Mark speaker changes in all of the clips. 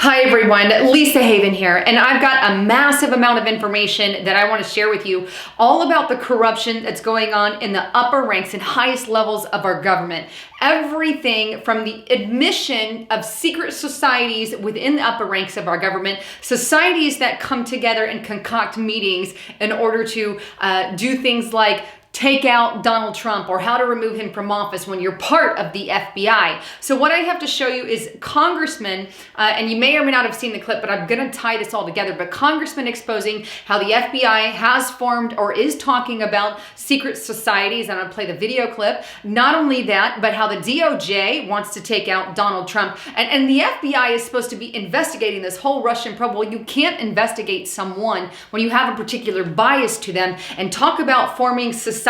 Speaker 1: Hi everyone, Lisa Haven here, and I've got a massive amount of information that I want to share with you all about the corruption that's going on in the upper ranks and highest levels of our government. Everything from the admission of secret societies within the upper ranks of our government, societies that come together and concoct meetings in order to do things like take out Donald Trump or how to remove him from office when you're part of the FBI. So what I have to show you is Congressman, and you may or may not have seen the clip, but I'm gonna tie this all together, but Congressman exposing how the FBI has formed or is talking about secret societies. I'm gonna play the video clip. Not only that, but how the DOJ wants to take out Donald Trump. And the FBI is supposed to be investigating this whole Russian probe. Well, you can't investigate someone when you have a particular bias to them and talk about forming societies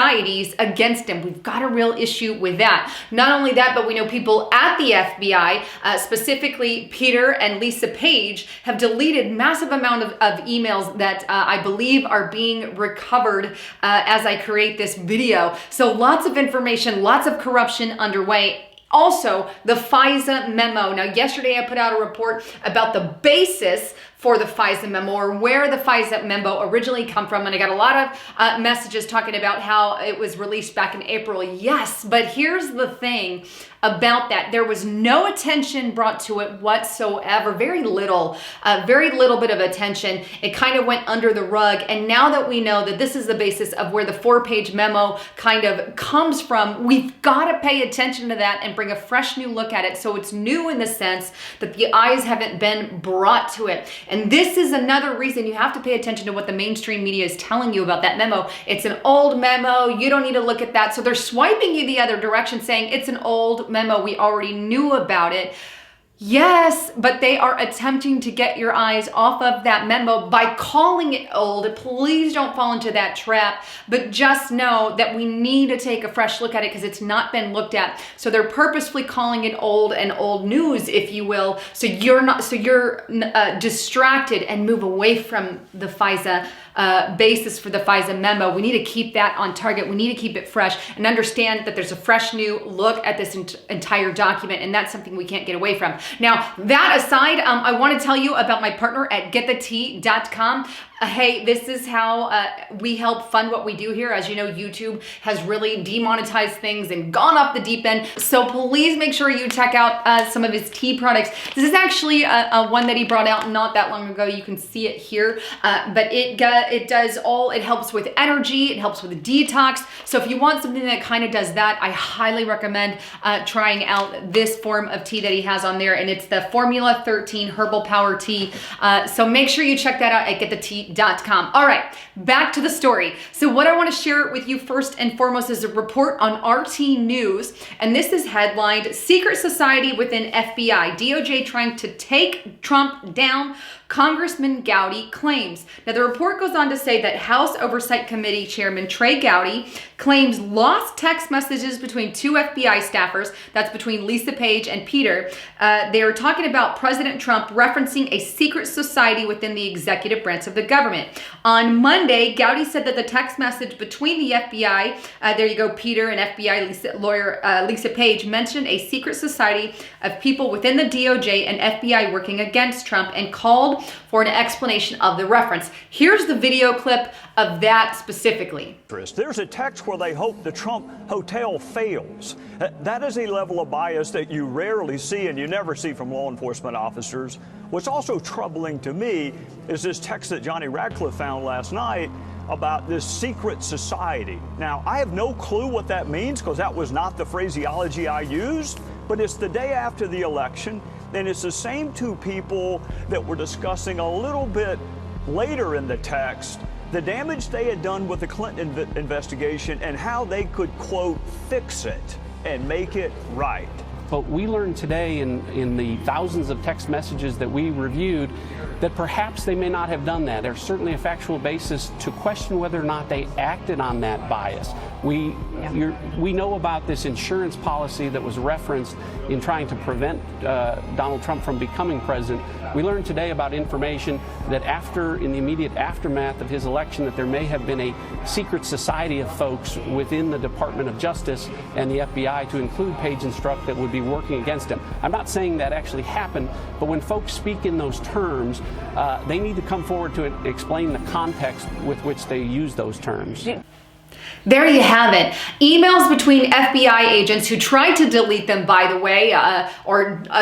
Speaker 1: against him. We've got a real issue with that. Not only that, but we know people at the FBI, specifically Peter and Lisa Page, have deleted massive amount of emails that I believe are being recovered as I create this video. So lots of information, lots of corruption underway. Also, the FISA memo. Now, yesterday I put out a report about the basis for the FISA memo, or where the FISA memo originally come from, and I got a lot of messages talking about how it was released back in April. Yes, but here's the thing about that. There was no attention brought to it whatsoever. Very little bit of attention. It kind of went under the rug, and now that we know that this is the basis of where the 4-page memo kind of comes from, we've got to pay attention to that and bring a fresh new look at it, so it's new in the sense that the eyes haven't been brought to it. And this is another reason you have to pay attention to what the mainstream media is telling you about that memo. It's an old memo. You don't need to look at that. So they're swiping you the other direction, saying it's an old memo. We already knew about it. Yes, but they are attempting to get your eyes off of that memo by calling it old. Please don't fall into that trap, but just know that we need to take a fresh look at it because it's not been looked at. So they're purposefully calling it old and old news, if you will, so you're distracted and move away from the FISA basis for the FISA memo. We need to keep that on target. We need to keep it fresh and understand that there's a fresh new look at this entire document, and that's something we can't get away from. Now, that aside, I want to tell you about my partner at getthetea.com. Hey, this is how we help fund what we do here. As you know, YouTube has really demonetized things and gone off the deep end. So please make sure you check out some of his tea products. This is actually one that he brought out not that long ago. You can see it here, but it helps with energy. It helps with detox. So if you want something that kind of does that, I highly recommend trying out this form of tea that he has on there. And it's the Formula 13 Herbal Power Tea. So make sure you check that out at getthetea.com. All right, back to the story. So what I want to share with you first and foremost is a report on RT News, and this is headlined, Secret Society Within FBI, DOJ Trying to Take Trump Down, Congressman Gowdy Claims. Now the report goes on to say that House Oversight Committee Chairman Trey Gowdy claims lost text messages between two FBI staffers, that's between Lisa Page and Peter. They are talking about President Trump referencing a secret society within the executive branch of the government. On Monday, Gowdy said that the text message between the FBI, there you go, Peter, and FBI lawyer Lisa Page, mentioned a secret society of people within the DOJ and FBI working against Trump and called for an explanation of the reference. Here's the video clip of that specifically.
Speaker 2: There's a text where they hope the Trump hotel fails. That is a level of bias that you rarely see and you never see from law enforcement officers. What's also troubling to me is this text that Johnny Radcliffe found last night about this secret society. Now, I have no clue what that means because that was not the phraseology I used, but it's the day after the election, and it's the same two people that were discussing a little bit later in the text the damage they had done with the Clinton investigation and how they could, quote, fix it and make it right.
Speaker 3: But we learned today in the thousands of text messages that we reviewed that perhaps they may not have done that. There's certainly a factual basis to question whether or not they acted on that bias. We know about this insurance policy that was referenced in trying to prevent Donald Trump from becoming president. We learned today about information that in the immediate aftermath of his election, that there may have been a secret society of folks within the Department of Justice and the FBI, to include Page and Strzok, that would be working against him. I'm not saying that actually happened, but when folks speak in those terms, they need to come forward to explain the context with which they use those terms.
Speaker 1: There you have it. Emails between FBI agents who tried to delete them, by the way,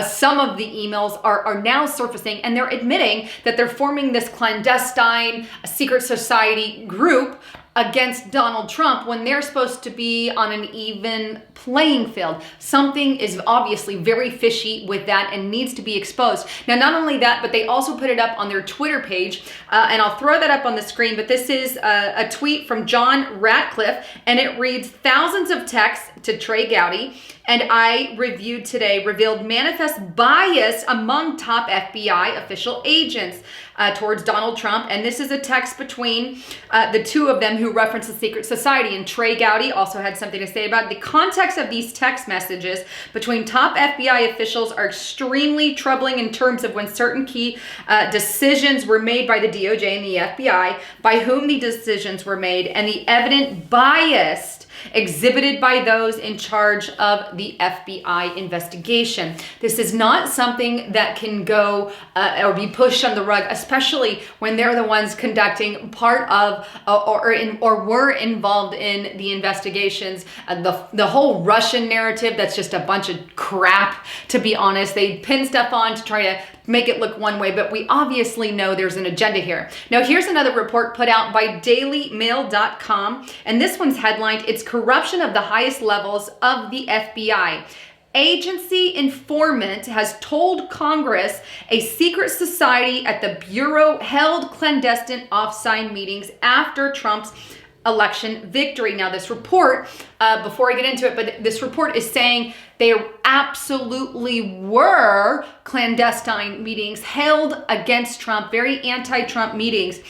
Speaker 1: some of the emails are now surfacing, and they're admitting that they're forming this clandestine secret society group against Donald Trump when they're supposed to be on an even playing field. Something is obviously very fishy with that and needs to be exposed. Now, not only that, but they also put it up on their Twitter page, and I'll throw that up on the screen, but this is a tweet from John Ratcliffe, and it reads, "Thousands of texts to Trey Gowdy and I reviewed today revealed manifest bias among top FBI official agents towards Donald Trump." And this is a text between the two of them who reference the secret society. And Trey Gowdy also had something to say about it. The context of these text messages between top FBI officials are extremely troubling in terms of when certain key decisions were made by the DOJ and the FBI, by whom the decisions were made, and the evident bias exhibited by those in charge of the FBI investigation. This is not something that can go or be pushed on the rug, especially when they're the ones conducting part of or were involved in the investigations. The whole Russian narrative, that's just a bunch of crap, to be honest. They pin stuff on to try to make it look one way, but we obviously know there's an agenda here. Now, here's another report put out by dailymail.com, and this one's headlined, "It's Corruption of the Highest Levels of the FBI. Agency informant has told Congress a secret society at the Bureau held clandestine off-site meetings after Trump's election victory." Now, this report, before I get into it, but this report is saying there absolutely were clandestine meetings held against Trump, very anti-Trump meetings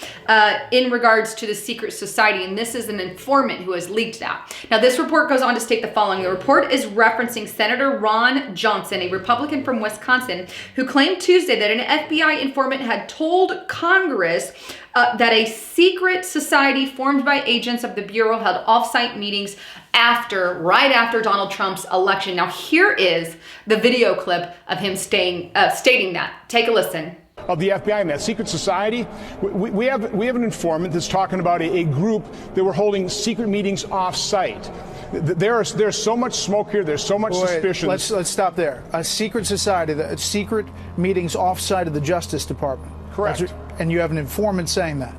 Speaker 1: in regards to the secret society. And this is an informant who has leaked that. Now, this report goes on to state the following. The report is referencing Senator Ron Johnson, a Republican from Wisconsin, who claimed Tuesday that an FBI informant had told Congress that a secret society formed by agents of the Bureau held off-site meetings right after Donald Trump's election. Now, here is the video clip of him stating that. Take a listen.
Speaker 4: Of the FBI and that secret society, we have an informant that's talking about a group that were holding secret meetings off-site. There's so much smoke here. There's so much suspicion.
Speaker 5: Let's stop there. A secret society, secret meetings off-site of the Justice Department.
Speaker 4: Correct.
Speaker 5: And you have an informant saying that.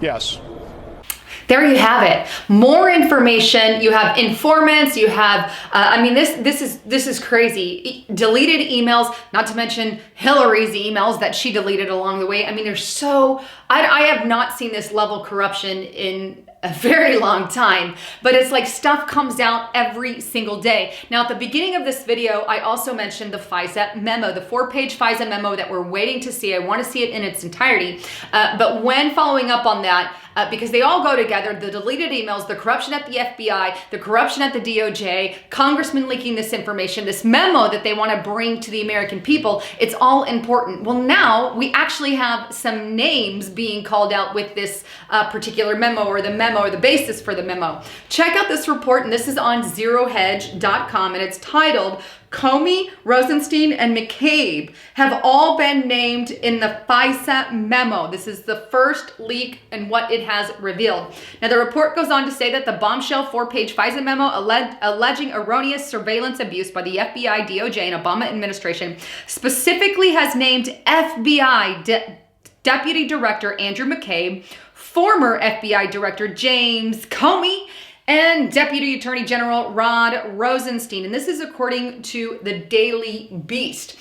Speaker 4: Yes.
Speaker 1: There you have it. More information. You have informants. You have, this is crazy. Deleted emails, not to mention Hillary's emails that she deleted along the way. I mean, I have not seen this level of corruption in a very long time, but it's like stuff comes out every single day. Now, at the beginning of this video, I also mentioned the FISA memo, the 4-page FISA memo that we're waiting to see. I want to see it in its entirety. But when following up on that, because they all go together, the deleted emails, the corruption at the FBI, the corruption at the DOJ, Congressman leaking this information, this memo that they want to bring to the American people, it's all important. Well, now we actually have some names being called out with this particular memo, or the basis for the memo. Check out this report, and this is on zerohedge.com, and it's titled, "Comey, Rosenstein, and McCabe have all been named in the FISA memo." This is the first leak and what it has revealed. Now, the report goes on to say that the bombshell 4-page FISA memo alleging erroneous surveillance abuse by the FBI, DOJ, and Obama administration specifically has named FBI Deputy Director Andrew McCabe, former FBI Director James Comey, and Deputy Attorney General Rod Rosenstein. And this is according to the Daily Beast.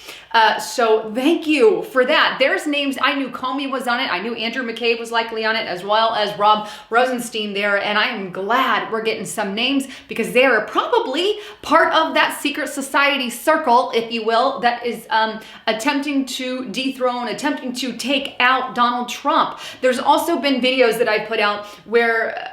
Speaker 1: So thank you for that. There's names. I knew Comey was on it. I knew Andrew McCabe was likely on it, as well as Rob Rosenstein there. And I'm glad we're getting some names, because they are probably part of that secret society circle, if you will, that is attempting to dethrone, attempting to take out Donald Trump. There's also been videos that I put out where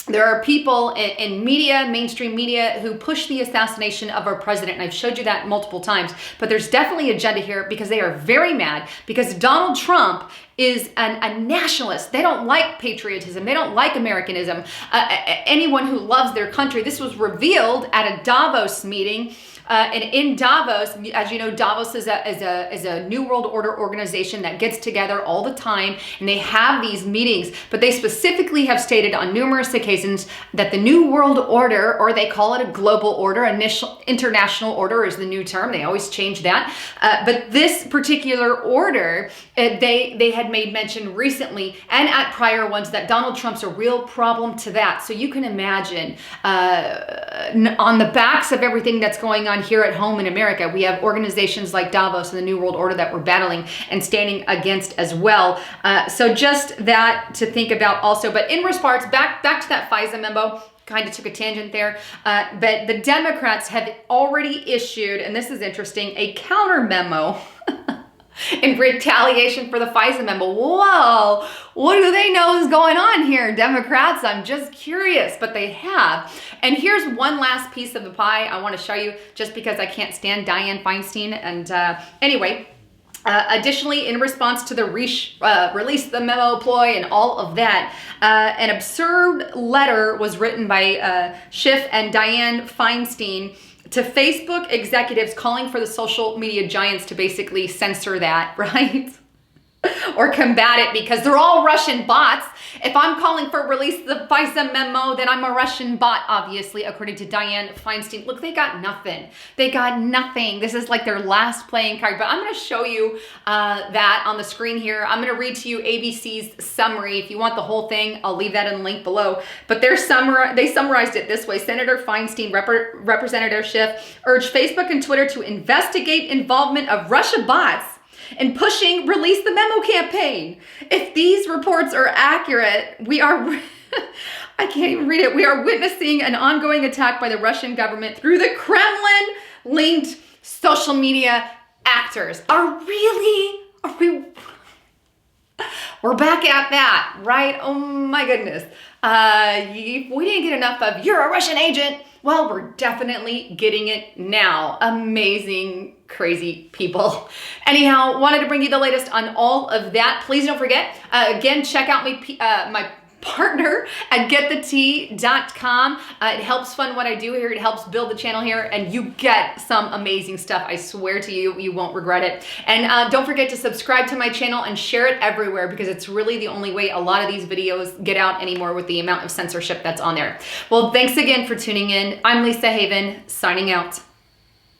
Speaker 1: there are people in media, mainstream media, who push the assassination of our president. And I've showed you that multiple times. But there's definitely agenda here because they are very mad because Donald Trump is a nationalist. They don't like patriotism. They don't like Americanism. Anyone who loves their country. This was revealed at a Davos meeting. And in Davos, as you know, Davos is a New World Order organization that gets together all the time, and they have these meetings. But they specifically have stated on numerous occasions that the New World Order, or they call it a global order, international order is the new term. They always change that. But this particular order, they had made mention recently and at prior ones that Donald Trump's a real problem to that. So you can imagine on the backs of everything that's going on here at home in America, we have organizations like Davos and the New World Order that we're battling and standing against as well. So just that to think about also. But in response, back to that FISA memo, kind of took a tangent there, but the Democrats have already issued, and this is interesting, a counter-memo in retaliation for the FISA memo. Whoa, what do they know is going on here, Democrats? I'm just curious, but they have. And here's one last piece of the pie I want to show you, just because I can't stand Dianne Feinstein. And anyway, additionally, in response to the release the memo ploy and all of that, an absurd letter was written by Schiff and Dianne Feinstein to Facebook executives calling for the social media giants to basically censor that, right? Or combat it because they're all Russian bots. If I'm calling for release the FISA memo, then I'm a Russian bot, obviously, according to Dianne Feinstein. Look, they got nothing. They got nothing. This is like their last playing card. But I'm going to show you that on the screen here. I'm going to read to you ABC's summary. If you want the whole thing, I'll leave that in the link below. But they summarized it this way. Senator Feinstein, Representative Schiff, urged Facebook and Twitter to investigate involvement of Russia bots in pushing release the memo campaign. If these reports are accurate, we are, I can't even read it, we are witnessing an ongoing attack by the Russian government through the Kremlin-linked social media actors. We're back at that, right? Oh my goodness. If we didn't get enough of, you're a Russian agent, well, we're definitely getting it now. Amazing, crazy people. Anyhow, wanted to bring you the latest on all of that. Please don't forget, again, check out my partner at getthetea.com. It helps fund what I do here. It helps build the channel here, and you get some amazing stuff. I swear to you, you won't regret it. And don't forget to subscribe to my channel and share it everywhere, because it's really the only way a lot of these videos get out anymore with the amount of censorship that's on there. Well, thanks again for tuning in. I'm Lisa Haven, signing out.